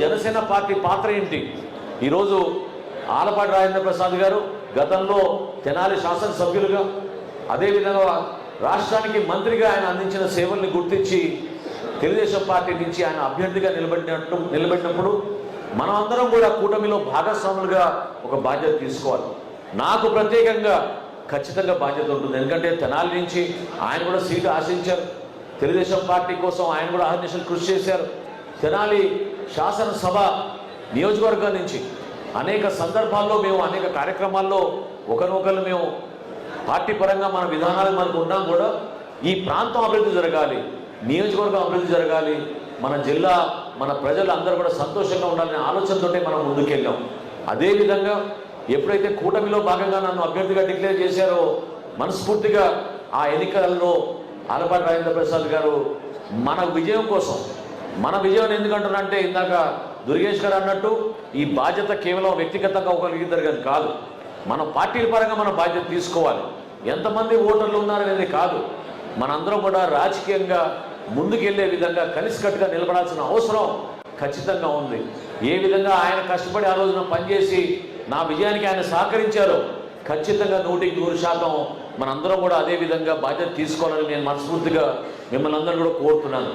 Janasena party పాత్ర ఏంటి? ఈరోజు ఆలపాటి రాజేంద్ర ప్రసాద్ గారు గతంలో తెనాలి శాసనసభ్యులుగా, అదేవిధంగా రాష్ట్రానికి మంత్రిగా ఆయన అందించిన సేవల్ని గుర్తించి తెలుగుదేశం పార్టీ నుంచి ఆయన అభ్యర్థిగా నిలబడినప్పుడు మనం అందరం కూడా కూటమిలో భాగస్వాములుగా ఒక బాధ్యత తీసుకోవాలి. నాకు ప్రత్యేకంగా ఖచ్చితంగా బాధ్యత ఉంటుంది. ఎందుకంటే తెనాలి నుంచి ఆయన కూడా సీటు ఆశించారు. తెలుగుదేశం పార్టీ కోసం ఆయన కూడా అహర్నిశలు కృషి చేశారు. తెనాలి శాసనసభ నియోజకవర్గం నుంచి అనేక సందర్భాల్లో మేము అనేక కార్యక్రమాల్లో ఒకరినొకరు మేము పార్టీ పరంగా మన విధానాలు మనకు ఉన్నాం కూడా ఈ ప్రాంతం అభివృద్ధి జరగాలి, నియోజకవర్గం అభివృద్ధి జరగాలి, మన జిల్లా మన ప్రజలు అందరూ కూడా సంతోషంగా ఉండాలనే ఆలోచనతోనే మనం ముందుకెళ్ళాం. అదేవిధంగా ఎప్పుడైతే కూటమిలో భాగంగా నన్ను అభ్యర్థిగా డిక్లేర్ చేశారో మనస్ఫూర్తిగా ఆ ఎన్నికలలో ఆలపాటి రాజేంద్ర ప్రసాద్ గారు మన విజయం కోసం, మన విజయం ఎందుకంటున్నంటే ఇందాక దుర్గేష్ గారు అన్నట్టు ఈ బాధ్యత కేవలం వ్యక్తిగతంగా ఒకరిద్దరు కాదు, మన పార్టీల పరంగా మన బాధ్యత తీసుకోవాలి. ఎంతమంది ఓటర్లు ఉన్నారనేది కాదు, మనందరం కూడా రాజకీయంగా ముందుకెళ్లే విధంగా కలిసికట్టుగా నిలబడాల్సిన అవసరం ఖచ్చితంగా ఉంది. ఏ విధంగా ఆయన కష్టపడి ఆ రోజున పనిచేసి నా విజయానికి ఆయన సహకరించారో ఖచ్చితంగా 100% మనందరం కూడా అదే విధంగా బాధ్యత తీసుకోవాలని నేను మనస్ఫూర్తిగా మిమ్మల్ని అందరూ కూడా కోరుతున్నాను.